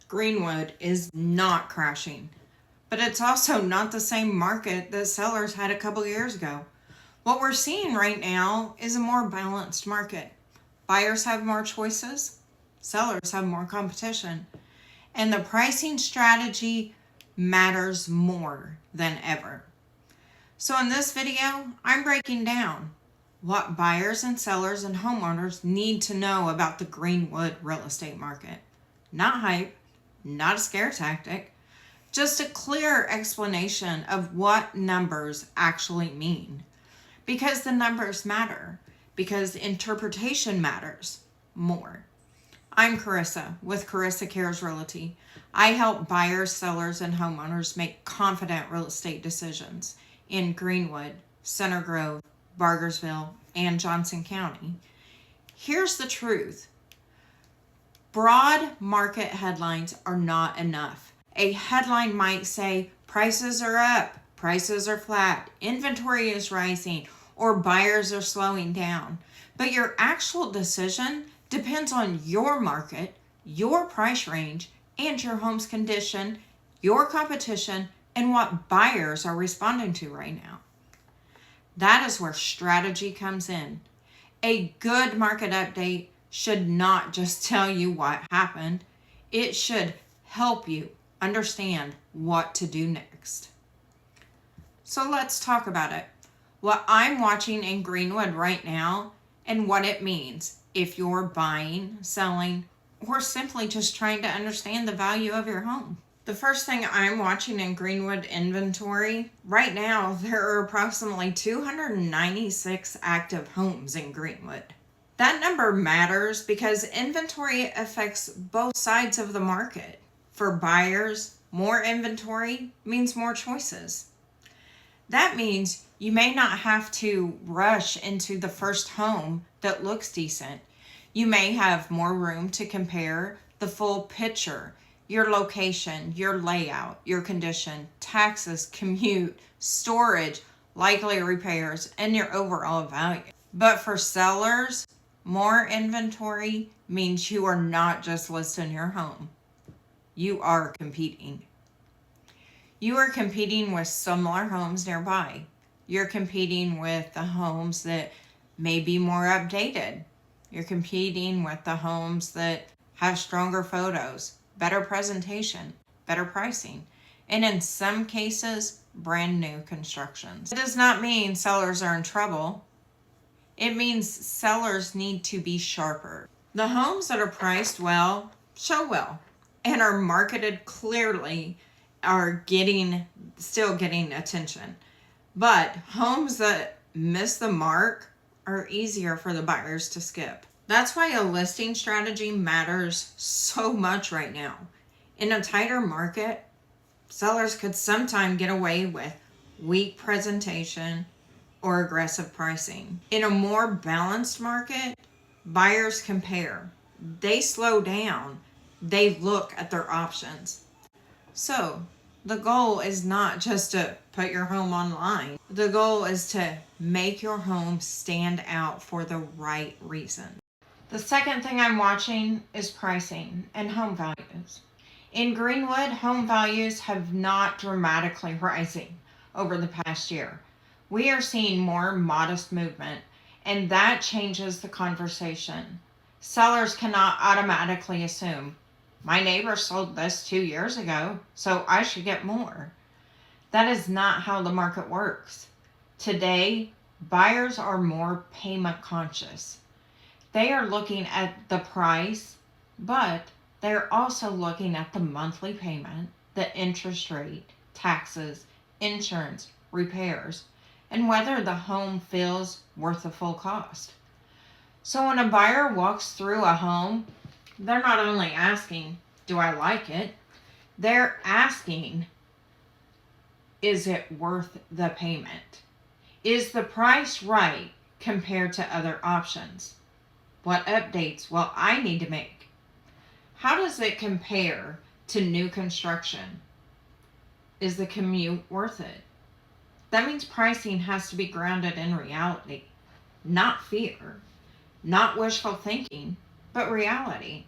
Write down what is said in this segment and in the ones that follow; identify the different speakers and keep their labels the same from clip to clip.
Speaker 1: Greenwood is not crashing, but it's also not the same market that sellers had a couple years ago. What we're seeing right now is a more balanced market. Buyers have more choices, sellers have more competition, and the pricing strategy matters more than ever. So in this video, I'm breaking down what buyers and sellers and homeowners need to know about the Greenwood real estate market. Not hype, not a scare tactic, just a clear explanation of what numbers actually mean. Because the numbers matter, because interpretation matters more. I'm Carissa with Carissa Cares Realty. I help buyers, sellers, and homeowners make confident real estate decisions in Greenwood, Center Grove, Bargersville, and Johnson County. Here's the truth. Broad market headlines are not enough. A headline might say prices are up, prices are flat, inventory is rising, or buyers are slowing down. But your actual decision depends on your market, your price range, and your home's condition, your competition, and what buyers are responding to right now. That is where strategy comes in. A good market update should not just tell you what happened. It should help you understand what to do next. So let's talk about it. What I'm watching in Greenwood right now and what it means if you're buying, selling, or simply just trying to understand the value of your home. The first thing I'm watching in Greenwood inventory, right now there are approximately 296 active homes in Greenwood. That number matters because inventory affects both sides of the market. For buyers, more inventory means more choices. That means you may not have to rush into the first home that looks decent. You may have more room to compare the full picture, your location, your layout, your condition, taxes, commute, storage, likely repairs, and your overall value. But for sellers, more inventory means you are not just listing your home. You are competing. You are competing with similar homes nearby. You're competing with the homes that may be more updated. You're competing with the homes that have stronger photos, better presentation, better pricing, and in some cases, brand new constructions. It does not mean sellers are in trouble. It means sellers need to be sharper. The homes that are priced well, show well, and are marketed clearly are still getting attention. But homes that miss the mark are easier for the buyers to skip. That's why a listing strategy matters so much right now. In a tighter market, sellers could sometimes get away with weak presentation or aggressive pricing. In a more balanced market, buyers compare. They slow down. They look at their options. So, the goal is not just to put your home online. The goal is to make your home stand out for the right reason. The second thing I'm watching is pricing and home values. In Greenwood, home values have not dramatically rising over the past year. We are seeing more modest movement, and that changes the conversation. Sellers cannot automatically assume, my neighbor sold this 2 years ago, so I should get more. That is not how the market works. Today, buyers are more payment conscious. They are looking at the price, but they're also looking at the monthly payment, the interest rate, taxes, insurance, repairs, and whether the home feels worth the full cost. So when a buyer walks through a home, they're not only asking, do I like it? They're asking, is it worth the payment? Is the price right compared to other options? What updates will I need to make? How does it compare to new construction? Is the commute worth it? That means pricing has to be grounded in reality, not fear, not wishful thinking, but reality.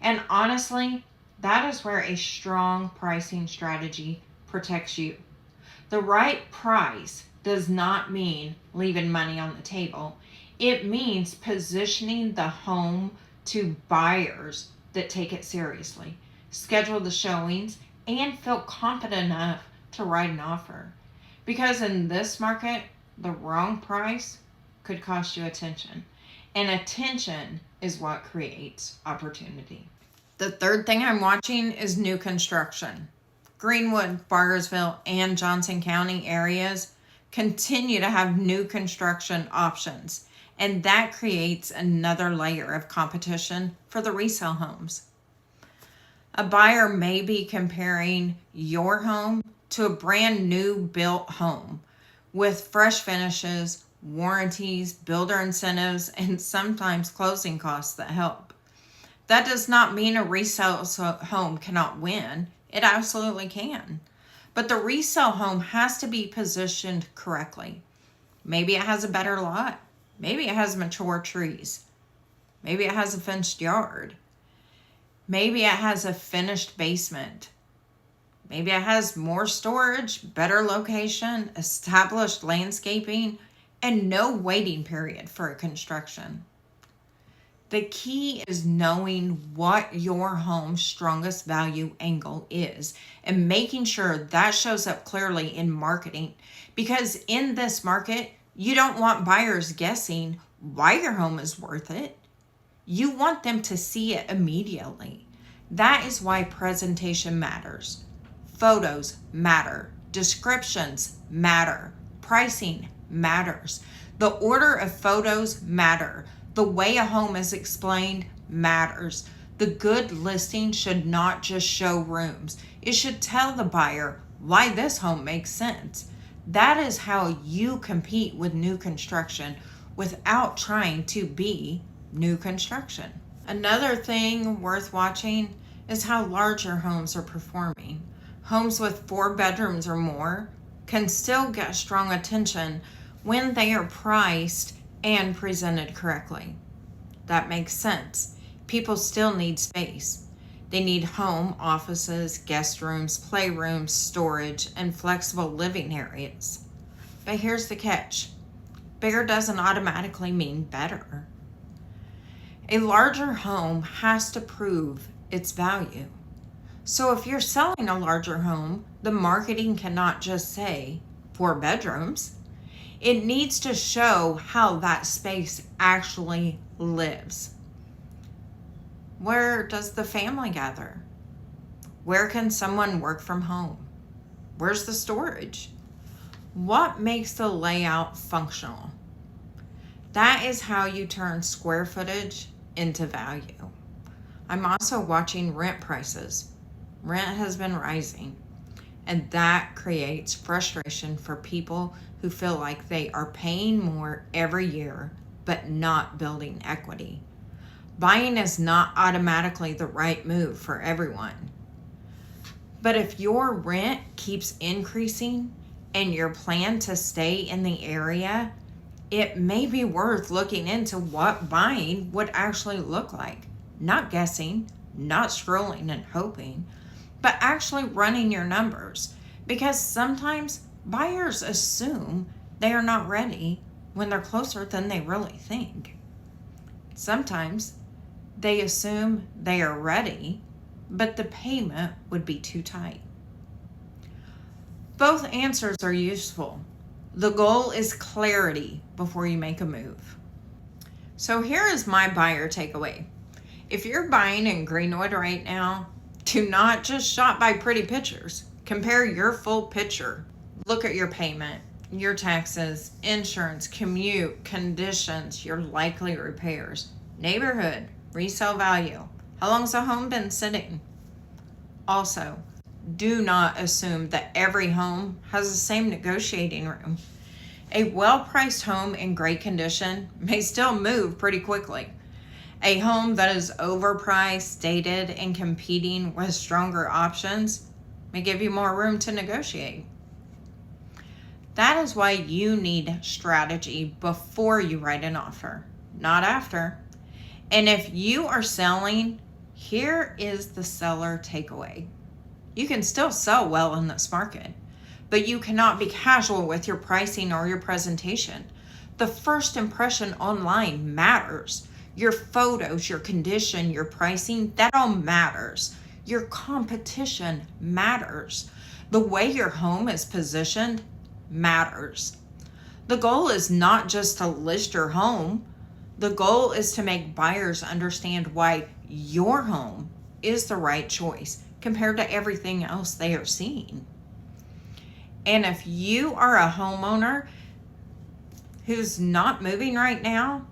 Speaker 1: And honestly, That is where a strong pricing strategy protects you. The right price does not mean leaving money on the table. It means positioning the home to buyers that take it seriously, schedule the showings, and feel confident enough to write an offer. Because in this market, the wrong price could cost you attention. And attention is what creates opportunity. The third thing I'm watching is new construction. Greenwood, Bargersville, and Johnson County areas continue to have new construction options, and that creates another layer of competition for the resale homes. A buyer may be comparing your home to a brand new built home with fresh finishes, warranties, builder incentives, and sometimes closing costs that help. That does not mean a resale home cannot win. It absolutely can. But the resale home has to be positioned correctly. Maybe it has a better lot. Maybe it has mature trees. Maybe it has a fenced yard. Maybe it has a finished basement. Maybe it has more storage, better location, established landscaping, and no waiting period for a construction. The key is knowing what your home's strongest value angle is and making sure that shows up clearly in marketing, because in this market, you don't want buyers guessing why your home is worth it. You want them to see it immediately. That is why presentation matters. Photos matter. Descriptions matter. Pricing matters. The order of photos matter. The way a home is explained matters. The good listing should not just show rooms. It should tell the buyer why this home makes sense. That is how you compete with new construction without trying to be new construction. Another thing worth watching is how larger homes are performing. Homes with 4 bedrooms or more can still get strong attention when they are priced and presented correctly. That makes sense. People still need space. They need home, offices, guest rooms, playrooms, storage, and flexible living areas. But here's the catch. Bigger doesn't automatically mean better. A larger home has to prove its value. So if you're selling a larger home, the marketing cannot just say 4 bedrooms. It needs to show how that space actually lives. Where does the family gather? Where can someone work from home? Where's the storage? What makes the layout functional? That is how you turn square footage into value. I'm also watching rent prices. Rent has been rising, and that creates frustration for people who feel like they are paying more every year but not building equity. Buying is not automatically the right move for everyone. But if your rent keeps increasing and your plan to stay in the area, it may be worth looking into what buying would actually look like. Not guessing, not scrolling and hoping, but actually running your numbers. Because sometimes buyers assume they are not ready when they're closer than they really think. Sometimes they assume they are ready, but the payment would be too tight. Both answers are useful. The goal is clarity before you make a move. So here is my buyer takeaway. If you're buying in Greenwood right now, do not just shop by pretty pictures. Compare your full picture. Look at your payment, your taxes, insurance, commute, conditions, your likely repairs, neighborhood, resale value. How long's the home been sitting? Also, do not assume that every home has the same negotiating room. A well-priced home in great condition may still move pretty quickly. A home that is overpriced, dated, and competing with stronger options may give you more room to negotiate. That is why you need strategy before you write an offer, not after. And if you are selling, Here is the seller takeaway. You can still sell well in this market, but you cannot be casual with your pricing or your presentation. The first impression online matters. Your photos, your condition, your pricing, that all matters. Your competition matters. The way your home is positioned matters. The goal is not just to list your home. The goal is to make buyers understand why your home is the right choice compared to everything else they are seeing. And if you are a homeowner who's not moving right now,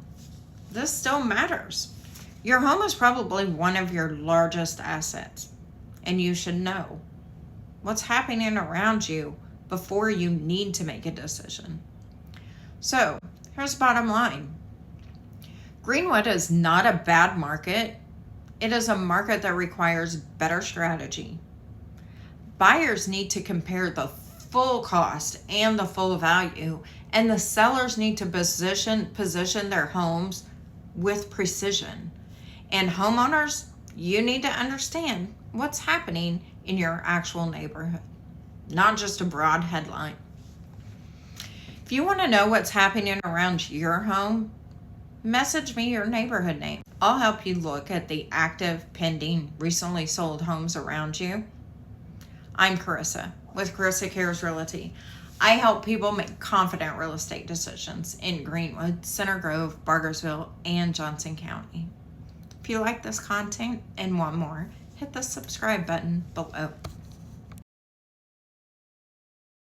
Speaker 1: this still matters. Your home is probably one of your largest assets, and you should know what's happening around you before you need to make a decision. So here's the bottom line. Greenwood is not a bad market. It is a market that requires better strategy. Buyers need to compare the full cost and the full value, and the sellers need to position their homes with precision. And homeowners, you need to understand what's happening in your actual neighborhood, not just a broad headline. If you want to know what's happening around your home, message me your neighborhood name. I'll help you look at the active, pending, recently sold homes around you. I'm Carissa with Carissa Cares Realty. I help people make confident real estate decisions in Greenwood, Center Grove, Bargersville, and Johnson County. If you like this content and want more, hit the subscribe button below.